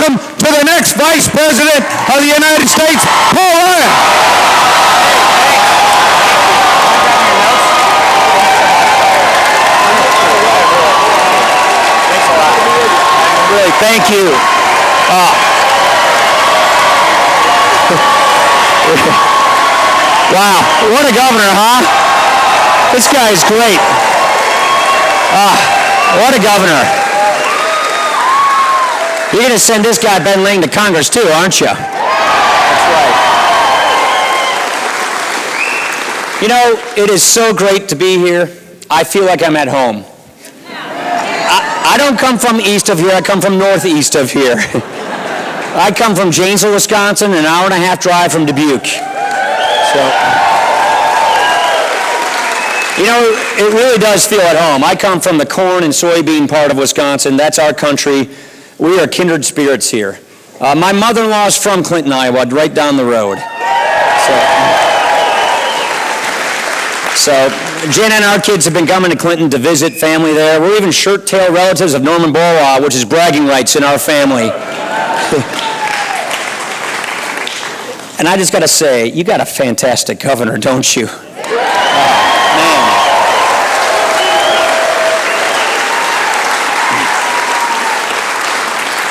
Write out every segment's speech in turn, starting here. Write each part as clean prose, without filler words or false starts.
welcome to the next Vice President of the United States, Paul Ryan. Really, thank you. Wow, what a governor, huh? This guy is great. What a governor. You're going to send this guy, Ben Ling, to Congress too, aren't you? That's right. You know, it is so great to be here. I feel like I'm at home. I don't come from east of here, I come from northeast of here. I come from Janesville, Wisconsin, an hour and a half drive from Dubuque. So, you know, it really does feel at home. I come from the corn and soybean part of Wisconsin. That's our country. We are kindred spirits here. My mother-in-law is from Clinton, Iowa, right down the road. So Jen and our kids have been coming to Clinton to visit family there. We're even shirt-tail relatives of Norman Borlaug, which is bragging rights in our family. And I just got to say, you got a fantastic governor, don't you?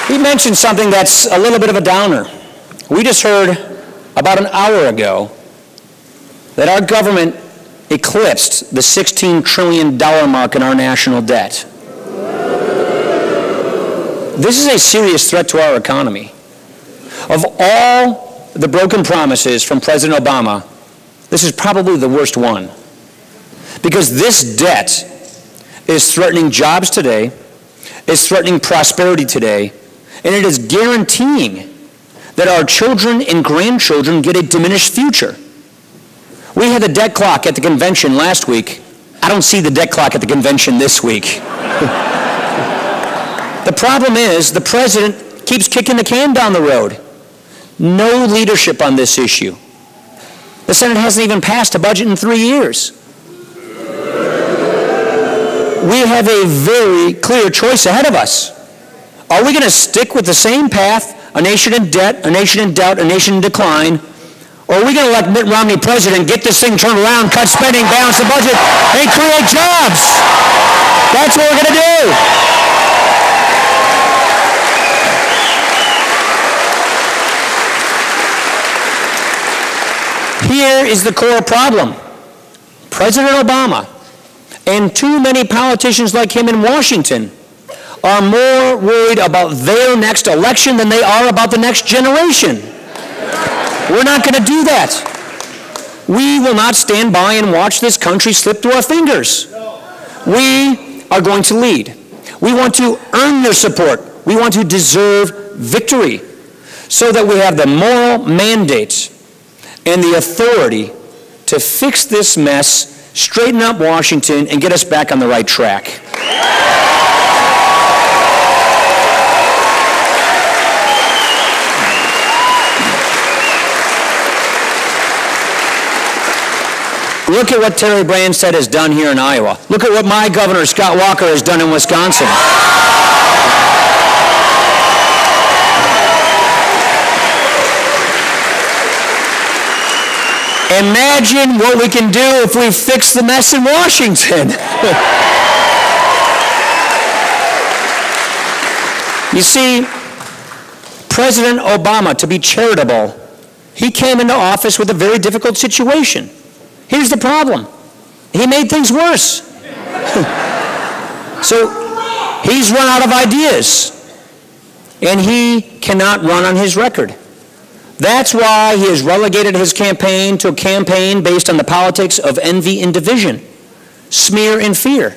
He mentioned something that's a little bit of a downer. We just heard about an hour ago that our government eclipsed the $16 trillion mark in our national debt. This is a serious threat to our economy. Of all the broken promises from President Obama, this is probably the worst one. Because this debt is threatening jobs today, is threatening prosperity today, and it is guaranteeing that our children and grandchildren get a diminished future. We had the debt clock at the convention last week. I don't see the debt clock at the convention this week. The problem is the president keeps kicking the can down the road. No leadership on this issue. The Senate hasn't even passed a budget in 3 years. We have a very clear choice ahead of us. Are we going to stick with the same path, a nation in debt, a nation in doubt, a nation in decline, or are we going to let Mitt Romney president get this thing turned around, cut spending, balance the budget, and create jobs? That's what we're going to do. Here is the core problem. President Obama and too many politicians like him in Washington are more worried about their next election than they are about the next generation. We're not going to do that. We will not stand by and watch this country slip through our fingers. We are going to lead. We want to earn their support. We want to deserve victory so that we have the moral mandate and the authority to fix this mess, straighten up Washington, and get us back on the right track. Look at what Terry Branstad has done here in Iowa. Look at what my governor, Scott Walker, has done in Wisconsin. Imagine what we can do if we fix the mess in Washington. You see, President Obama, to be charitable, he came into office with a very difficult situation. Here's the problem. He made things worse. So he's run out of ideas, and he cannot run on his record. That's why he has relegated his campaign to a campaign based on the politics of envy and division, smear and fear.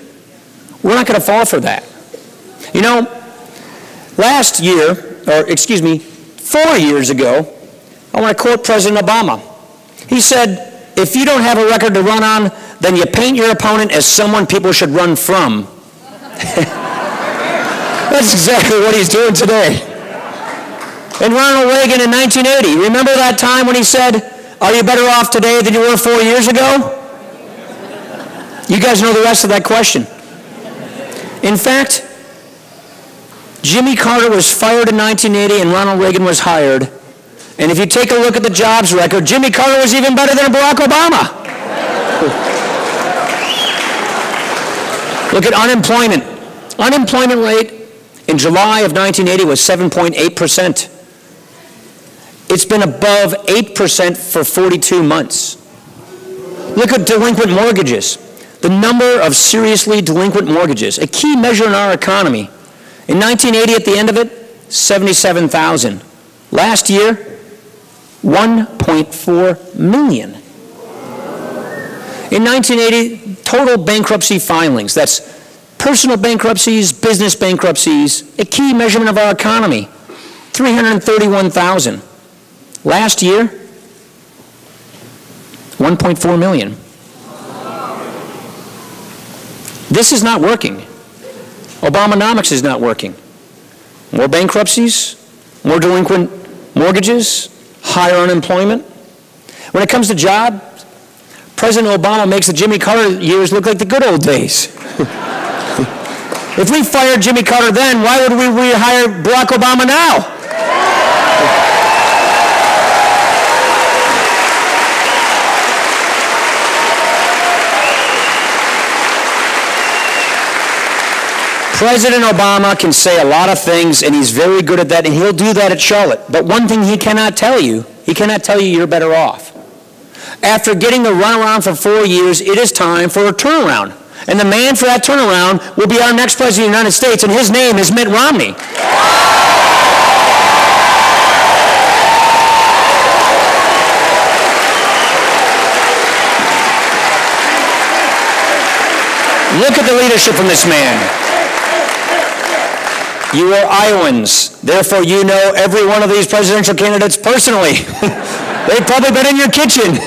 We're not going to fall for that. You know, last year, or excuse me, 4 years ago, I want to quote President Obama. He said, "If you don't have a record to run on, then you paint your opponent as someone people should run from." That's exactly what he's doing today. And Ronald Reagan in 1980, remember that time when he said, "Are you better off today than you were 4 years ago?" You guys know the rest of that question. In fact, Jimmy Carter was fired in 1980 and Ronald Reagan was hired. And if you take a look at the jobs record, Jimmy Carter was even better than Barack Obama. Look at unemployment. Unemployment rate in July of 1980 was 7.8%. It's been above 8% for 42 months. Look at delinquent mortgages. The number of seriously delinquent mortgages, a key measure in our economy. In 1980, at the end of it, 77,000. Last year, 1.4 million. In 1980, total bankruptcy filings, that's personal bankruptcies, business bankruptcies, a key measurement of our economy, 331,000. Last year, 1.4 million. This is not working. Obamonomics is not working. More bankruptcies, more delinquent mortgages, higher unemployment. When it comes to jobs, President Obama makes the Jimmy Carter years look like the good old days. If we fired Jimmy Carter then, why would we rehire Barack Obama now? President Obama can say a lot of things, and he's very good at that, and he'll do that at Charlotte. But one thing he cannot tell you you're better off. After getting the runaround for 4 years, it is time for a turnaround. And the man for that turnaround will be our next President of the United States, and his name is Mitt Romney. Look at the leadership from this man. You are Iowans, therefore you know every one of these presidential candidates personally. They've probably been in your kitchen.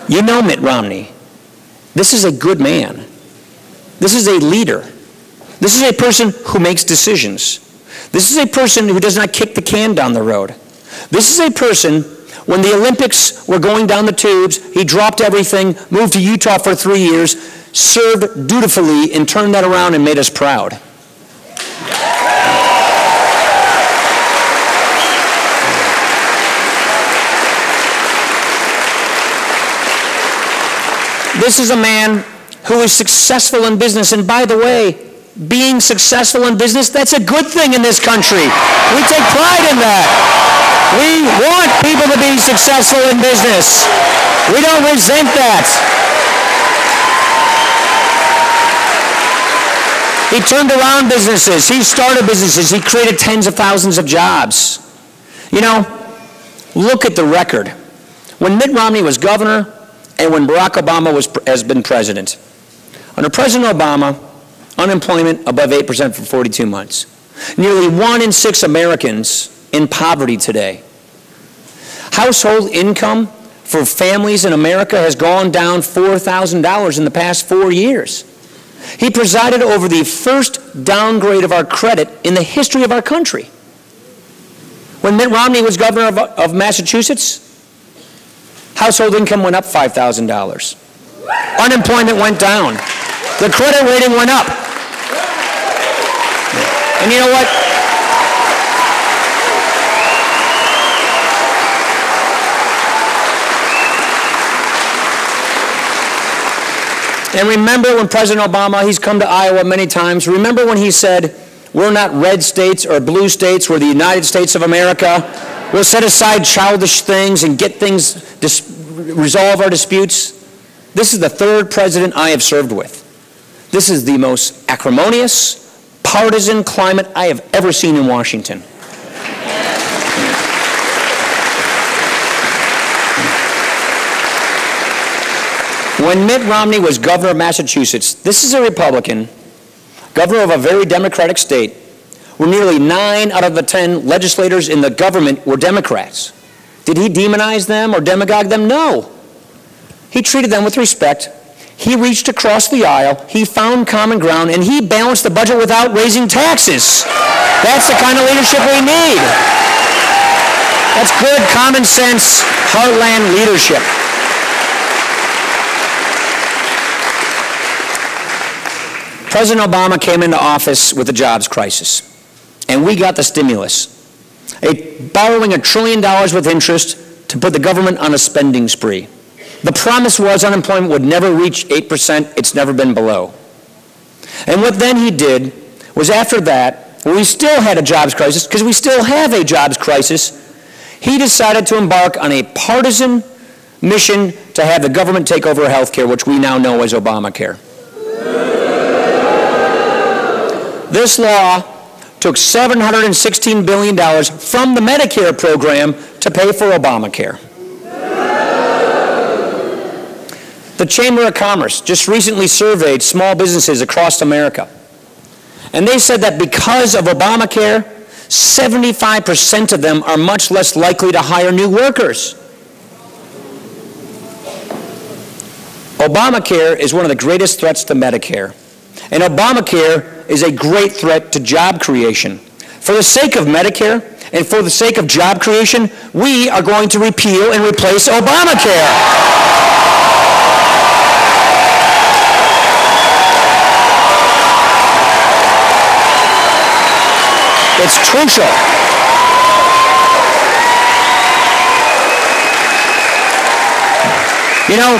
You know Mitt Romney. This is a good man. This is a leader. This is a person who makes decisions. This is a person who does not kick the can down the road. This is a person, when the Olympics were going down the tubes, he dropped everything, moved to Utah for 3 years, served dutifully, and turned that around and made us proud. This is a man who is successful in business, and by the way, being successful in business, that's a good thing in this country. We take pride in that. We want people to be successful in business. We don't resent that. He turned around businesses. He started businesses. He created tens of thousands of jobs. You know, look at the record. When Mitt Romney was governor and when Barack Obama has been president. Under President Obama, unemployment above 8% for 42 months. Nearly 1 in 6 Americans in poverty today. Household income for families in America has gone down $4,000 in the past 4 years. He presided over the first downgrade of our credit in the history of our country. When Mitt Romney was governor of Massachusetts, household income went up $5,000. Unemployment went down. The credit rating went up. And you know what? And remember when President Obama, he's come to Iowa many times, remember when he said, we're not red states or blue states, we're the United States of America. We'll set aside childish things and get things, resolve our disputes. This is the 3rd president I have served with. This is the most acrimonious, partisan climate I have ever seen in Washington. When Mitt Romney was governor of Massachusetts, this is a Republican, governor of a very democratic state, where nearly 9 out of the 10 legislators in the government were Democrats. Did he demonize them or demagogue them? No. He treated them with respect. He reached across the aisle, he found common ground, and he balanced the budget without raising taxes. That's the kind of leadership we need. That's good, common sense, heartland leadership. President Obama came into office with the jobs crisis, and we got the stimulus, borrowing $1 trillion with interest to put the government on a spending spree. The promise was unemployment would never reach 8%. It's never been below. And what then he did was, after that, when we still had a jobs crisis, because we still have a jobs crisis, he decided to embark on a partisan mission to have the government take over health care, which we now know as Obamacare. This law took $716 billion from the Medicare program to pay for Obamacare. The Chamber of Commerce just recently surveyed small businesses across America, and they said that because of Obamacare, 75% of them are much less likely to hire new workers. Obamacare is one of the greatest threats to Medicare, and Obamacare is a great threat to job creation. For the sake of Medicare and for the sake of job creation, we are going to repeal and replace Obamacare. It's crucial. You know,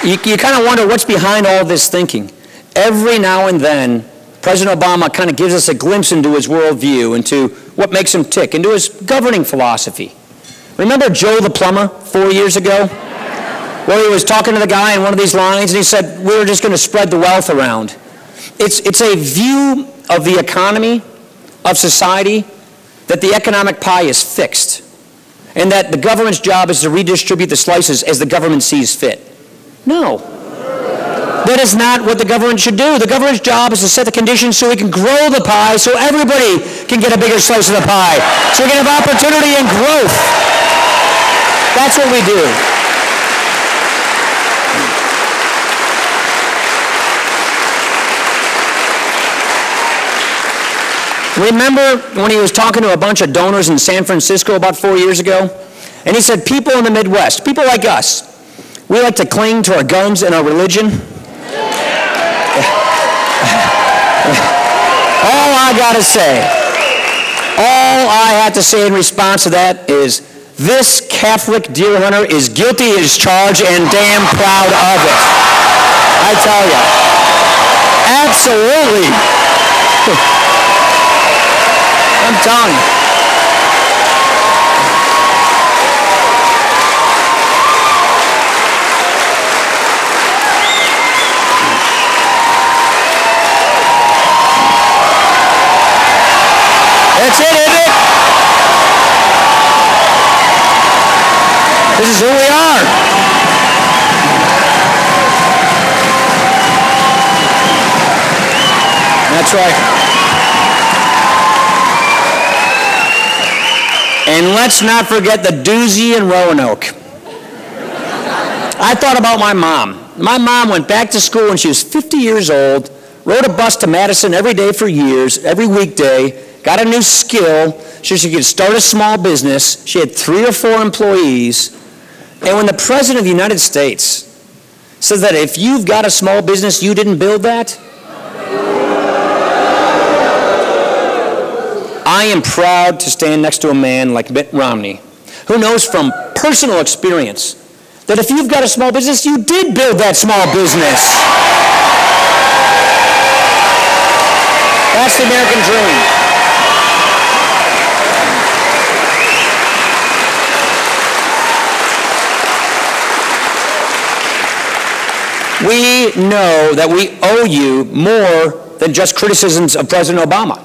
you kind of wonder what's behind all this thinking. Every now and then, President Obama kind of gives us a glimpse into his worldview, into what makes him tick, into his governing philosophy. Remember Joe the plumber 4 years ago? Where he was talking to the guy in one of these lines, and he said, we're just going to spread the wealth around. It's a view of the economy, of society, that the economic pie is fixed, and that the government's job is to redistribute the slices as the government sees fit. No. That is not what the government should do. The government's job is to set the conditions so we can grow the pie, so everybody can get a bigger slice of the pie, so we can have opportunity and growth. That's what we do. Remember when he was talking to a bunch of donors in San Francisco about 4 years ago? And he said, people in the Midwest, people like us, we like to cling to our guns and our religion. All I gotta say, all I have to say in response to that is, this Catholic deer hunter is guilty as charged and damn proud of it. I tell you. Absolutely. I'm telling you. That's it, isn't it? This is who we are. That's right. And let's not forget the doozy in Roanoke. I thought about my mom. My mom went back to school when she was 50 years old, rode a bus to Madison every day for years, every weekday, got a new skill so she could start a small business. She had 3 or 4 employees. And when the President of the United States says that if you've got a small business, you didn't build that, I am proud to stand next to a man like Mitt Romney, who knows from personal experience that if you've got a small business, you did build that small business. That's the American dream. We know that we owe you more than just criticisms of President Obama.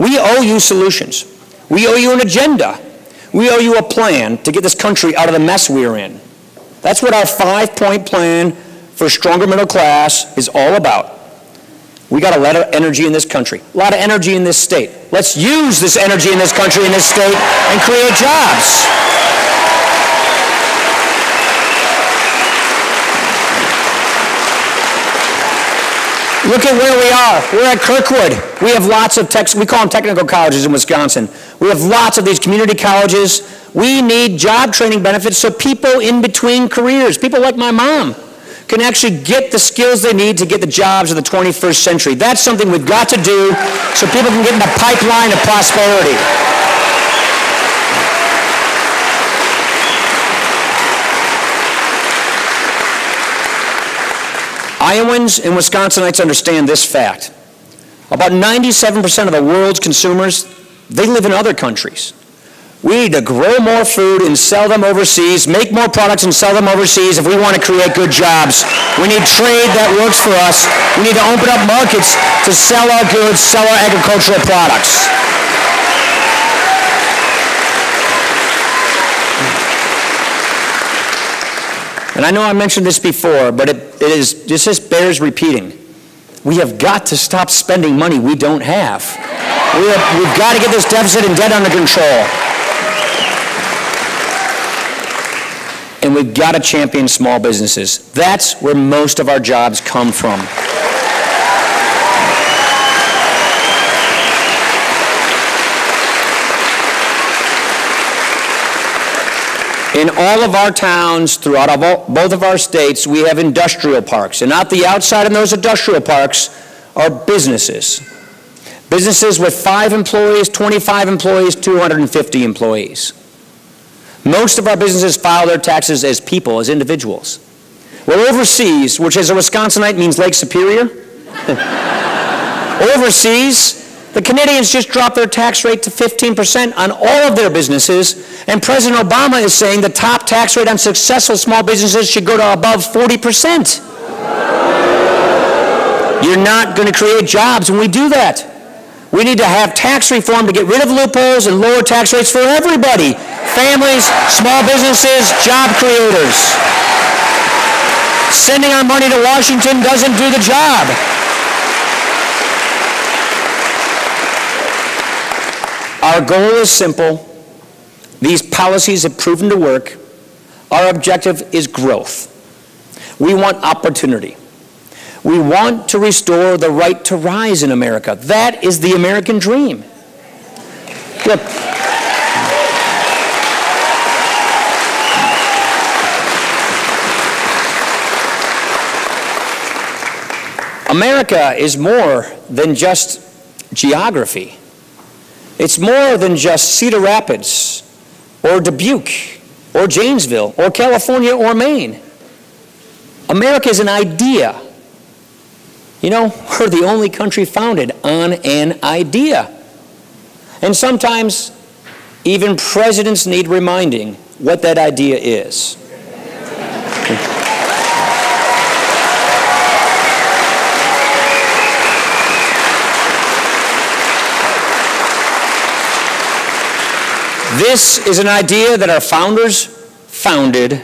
We owe you solutions. We owe you an agenda. We owe you a plan to get this country out of the mess we're in. That's what our 5-point plan for a stronger middle class is all about. We got a lot of energy in this country, a lot of energy in this state. Let's use this energy in this country, in this state, and create jobs. Look at where we are. We're at Kirkwood. We have lots of we call them technical colleges in Wisconsin. We have lots of these community colleges. We need job training benefits so people in between careers, people like my mom, can actually get the skills they need to get the jobs of the 21st century. That's something we've got to do so people can get in the pipeline of prosperity. Iowans and Wisconsinites understand this fact. About 97% of the world's consumers, they live in other countries. We need to grow more food and sell them overseas, make more products and sell them overseas if we want to create good jobs. We need trade that works for us. We need to open up markets to sell our goods, sell our agricultural products. And I know I mentioned this before, but this just bears repeating. We have got to stop spending money we don't have. We've got to get this deficit and debt under control. And we've got to champion small businesses. That's where most of our jobs come from. In all of our towns, throughout both of our states, we have industrial parks. And out the outside of those industrial parks are businesses. Businesses with 5 employees, 25 employees, 250 employees. Most of our businesses file their taxes as people, as individuals. Well, overseas, which as a Wisconsinite means Lake Superior, overseas, the Canadians just dropped their tax rate to 15% on all of their businesses, and President Obama is saying the top tax rate on successful small businesses should go to above 40%. You're not going to create jobs when we do that. We need to have tax reform to get rid of loopholes and lower tax rates for everybody. Families, small businesses, job creators. Sending our money to Washington doesn't do the job. Our goal is simple. These policies have proven to work. Our objective is growth. We want opportunity. We want to restore the right to rise in America. That is the American dream. Look, America is more than just geography. It's more than just Cedar Rapids, or Dubuque, or Janesville, or California, or Maine. America is an idea. You know, we're the only country founded on an idea. And sometimes, even presidents need reminding what that idea is. This is an idea that our founders founded,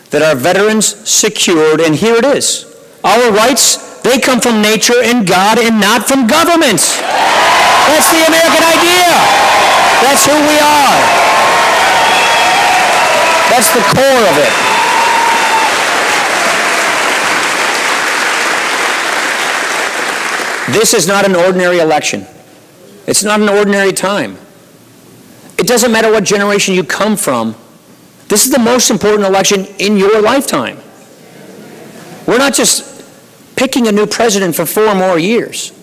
that our veterans secured, and here it is. Our rights, they come from nature and God and not from government. That's the American idea. That's who we are. That's the core of it. This is not an ordinary election. It's not an ordinary time. It doesn't matter what generation you come from. This is the most important election in your lifetime. We're not just picking a new president for 4 more years.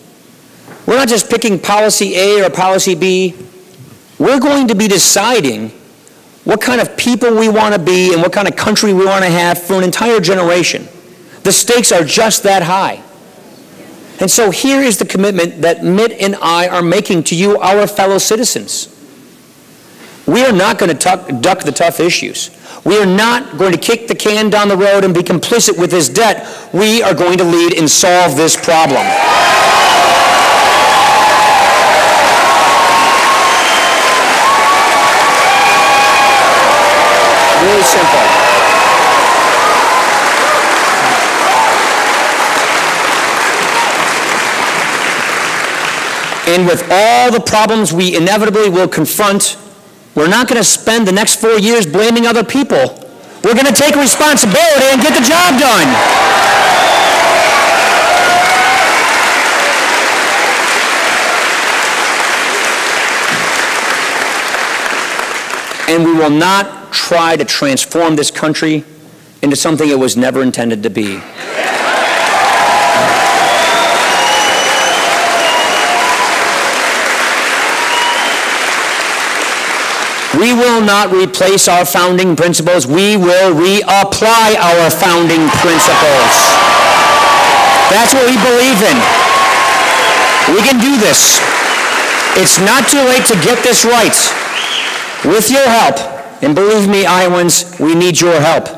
We're not just picking policy A or policy B. We're going to be deciding what kind of people we want to be and what kind of country we want to have for an entire generation. The stakes are just that high. And so here is the commitment that Mitt and I are making to you, our fellow citizens. We are not going to duck the tough issues. We are not going to kick the can down the road and be complicit with this debt. We are going to lead and solve this problem. Really simple. And with all the problems we inevitably will confront, we're not going to spend the next 4 years blaming other people. We're going to take responsibility and get the job done. And we will not try to transform this country into something it was never intended to be. We will not replace our founding principles. We will reapply our founding principles. That's what we believe in. We can do this. It's not too late to get this right. With your help, and believe me, Iowans, we need your help.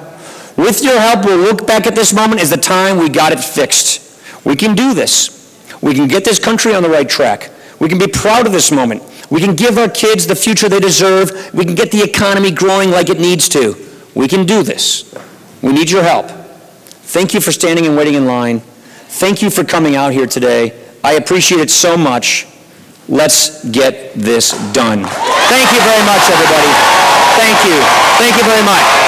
With your help, we'll look back at this moment as the time we got it fixed. We can do this. We can get this country on the right track. We can be proud of this moment. We can give our kids the future they deserve. We can get the economy growing like it needs to. We can do this. We need your help. Thank you for standing and waiting in line. Thank you for coming out here today. I appreciate it so much. Let's get this done. Thank you very much, everybody. Thank you. Thank you very much.